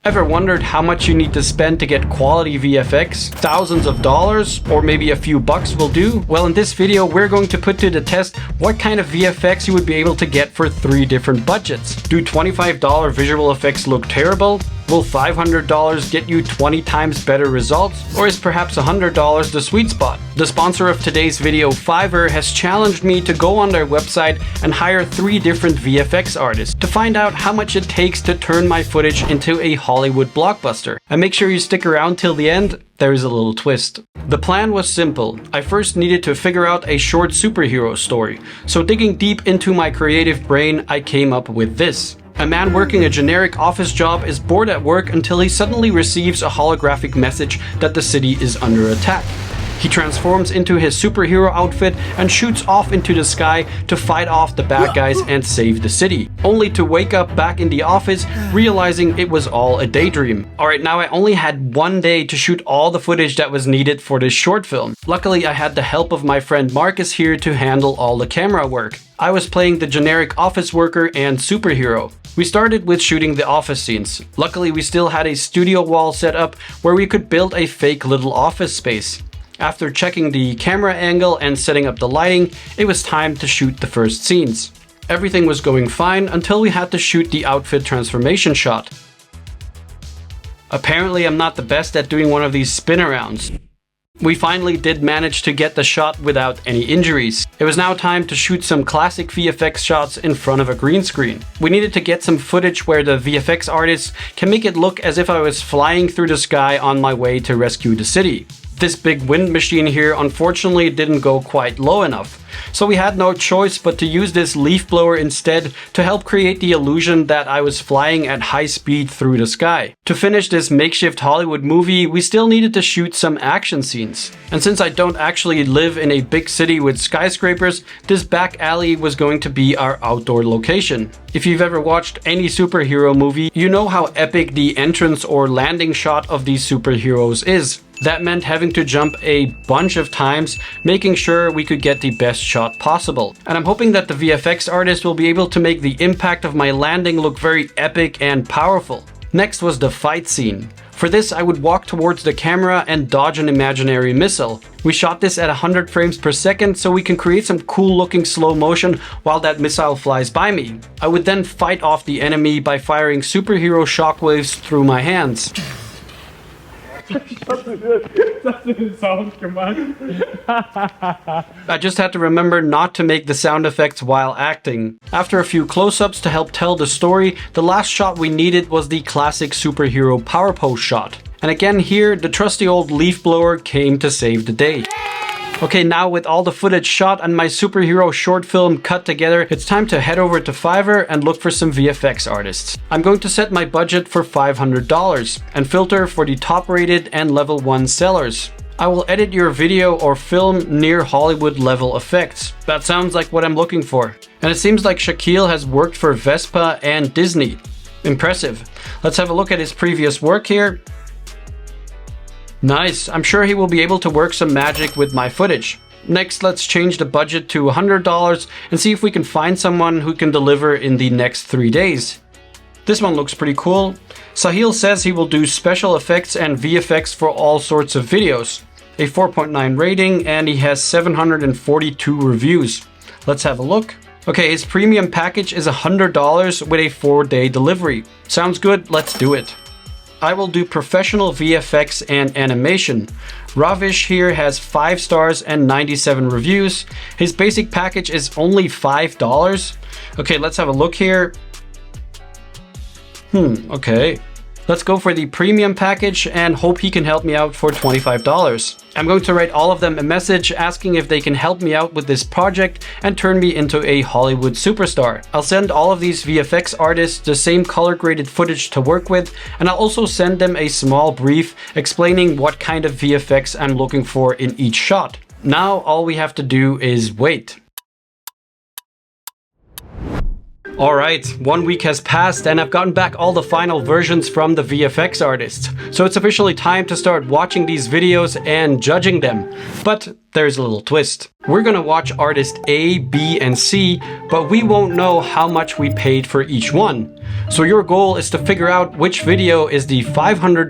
Ever wondered how much you need to spend to get quality VFX? Thousands of dollars, or maybe a few bucks will do? Well, in this video, we're going to put to the test what kind of VFX you would be able to get for 3 different budgets. Do $25 visual effects look terrible? Will $500 get you 20 times better results? Or is perhaps $100 the sweet spot? The sponsor of today's video, Fiverr, has challenged me to go on their website and hire 3 different VFX artists to find out how much it takes to turn my footage into a Hollywood blockbuster. And make sure you stick around till the end, there is a little twist. The plan was simple. I first needed to figure out a short superhero story. So digging deep into my creative brain, I came up with this. A man working a generic office job is bored at work until he suddenly receives a holographic message that the city is under attack. He transforms into his superhero outfit and shoots off into the sky to fight off the bad guys and save the city, only to wake up back in the office realizing it was all a daydream. Alright, now I only had 1 day to shoot all the footage that was needed for this short film. Luckily, I had the help of my friend Marcus here to handle all the camera work. I was playing the generic office worker and superhero. We started with shooting the office scenes. Luckily, we still had a studio wall set up where we could build a fake little office space. After checking the camera angle and setting up the lighting, it was time to shoot the first scenes. Everything was going fine until we had to shoot the outfit transformation shot. Apparently, I'm not the best at doing one of these spin arounds. We finally did manage to get the shot without any injuries. It was now time to shoot some classic VFX shots in front of a green screen. We needed to get some footage where the VFX artists can make it look as if I was flying through the sky on my way to rescue the city. This big wind machine here unfortunately didn't go quite low enough, so we had no choice but to use this leaf blower instead to help create the illusion that I was flying at high speed through the sky. To finish this makeshift Hollywood movie, we still needed to shoot some action scenes. And since I don't actually live in a big city with skyscrapers, this back alley was going to be our outdoor location. If you've ever watched any superhero movie, you know how epic the entrance or landing shot of these superheroes is. That meant having to jump a bunch of times, making sure we could get the best shot possible. And I'm hoping that the VFX artist will be able to make the impact of my landing look very epic and powerful. Next was the fight scene. For this, I would walk towards the camera and dodge an imaginary missile. We shot this at 100 frames per second so we can create some cool looking slow motion while that missile flies by me. I would then fight off the enemy by firing superhero shockwaves through my hands. I just had to remember not to make the sound effects while acting. After a few close-ups to help tell the story, the last shot we needed was the classic superhero power pose shot. And again here, the trusty old leaf blower came to save the day. Okay, now with all the footage shot and my superhero short film cut together, it's time to head over to Fiverr and look for some VFX artists. I'm going to set my budget for $500 and filter for the top rated and level 1 sellers. I will edit your video or film near Hollywood level effects. That sounds like what I'm looking for. And it seems like Shaquille has worked for Vespa and Disney. Impressive. Let's have a look at his previous work here. Nice, I'm sure he will be able to work some magic with my footage. Next, let's change the budget to $100 and see if we can find someone who can deliver in the next 3 days. This one looks pretty cool. Sahil says he will do special effects and VFX for all sorts of videos. A 4.9 rating, and he has 742 reviews. Let's have a look. Okay, his premium package is $100 with a 4-day delivery. Sounds good, let's do it. I will do professional VFX and animation. Ravish here has 5 stars and 97 reviews. His basic package is only $5. Okay, let's have a look here. Okay. Let's go for the premium package and hope he can help me out for $25. I'm going to write all of them a message asking if they can help me out with this project and turn me into a Hollywood superstar. I'll send all of these VFX artists the same color graded footage to work with, and I'll also send them a small brief explaining what kind of VFX I'm looking for in each shot. Now all we have to do is wait. Alright, 1 week has passed and I've gotten back all the final versions from the VFX artists. So it's officially time to start watching these videos and judging them. But there's a little twist. We're gonna watch artist A, B, and C, but we won't know how much we paid for each one. So your goal is to figure out which video is the $500,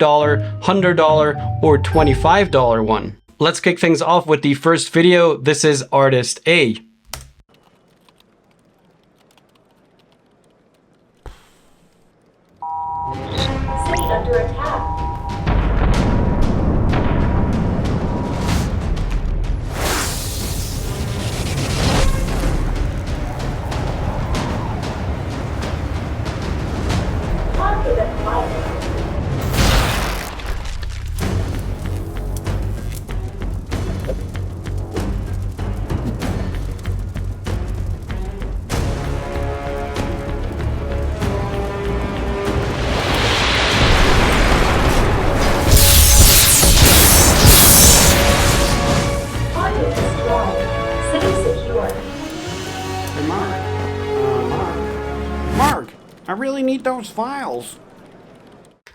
$100, or $25 one. Let's kick things off with the first video. This is artist A. Under attack. Target acquired. I really need those files.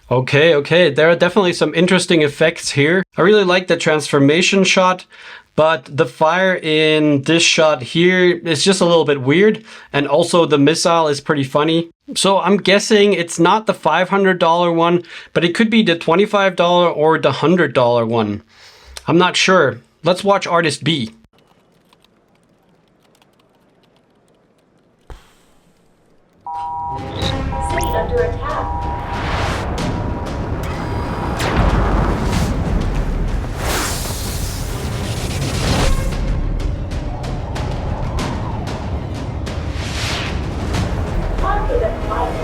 Okay, there are definitely some interesting effects here. I really like the transformation shot, but the fire in this shot here is just a little bit weird, and also the missile is pretty funny. So I'm guessing it's not the $500 one, but it could be the $25 or the $100 one. I'm not sure. Let's watch artist B. Under attack. Target acquired.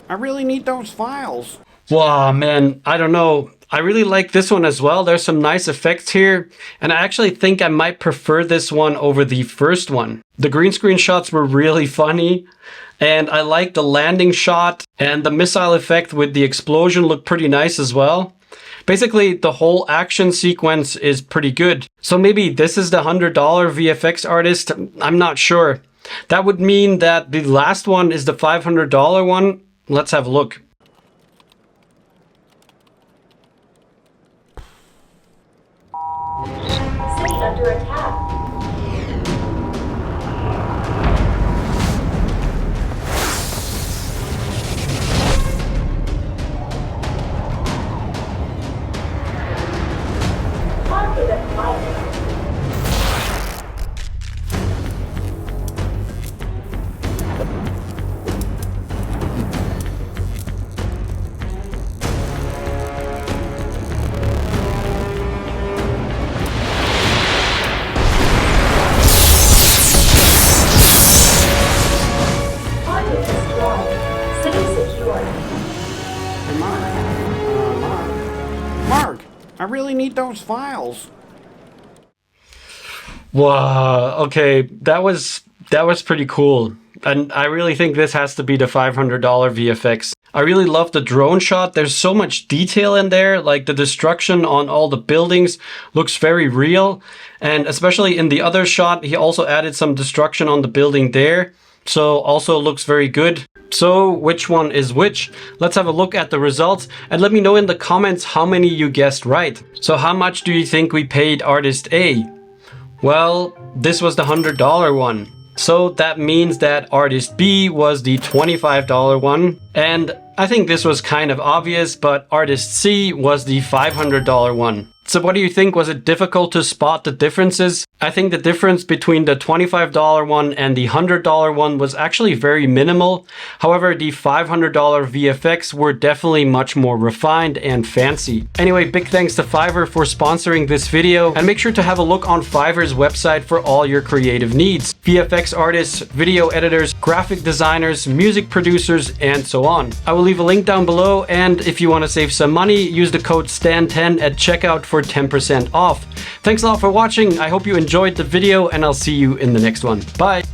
I really need those files. Wow, man, I don't know. I really like this one as well. There's some nice effects here, and I actually think I might prefer this one over the first one. The green screen shots were really funny, and I like the landing shot, and the missile effect with the explosion looked pretty nice as well. Basically, the whole action sequence is pretty good. So maybe this is the $100 VFX artist? I'm not sure. That would mean that the last one is the $500 one. Let's have a look. City under attack. Target acquired. I really need those files. Wow, okay, that was pretty cool. And I really think this has to be the $500 VFX. I really love the drone shot. There's so much detail in there, like the destruction on all the buildings looks very real. And especially in the other shot, he also added some destruction on the building there. So also looks very good. So which one is which? Let's have a look at the results and let me know in the comments how many you guessed right. So how much do you think we paid artist A? Well, this was the $100 one. So that means that artist B was the $25 one. And I think this was kind of obvious, but artist C was the $500 one. So what do you think? Was it difficult to spot the differences? I think the difference between the $25 one and the $100 one was actually very minimal. However, the $500 VFX were definitely much more refined and fancy. Anyway, big thanks to Fiverr for sponsoring this video, and make sure to have a look on Fiverr's website for all your creative needs. VFX artists, video editors, graphic designers, music producers, and so on. I will will leave a link down below, and if you want to save some money, use the code STAN10 at checkout for 10% off. Thanks a lot for watching. I hope you enjoyed the video, and I'll see you in the next one. Bye!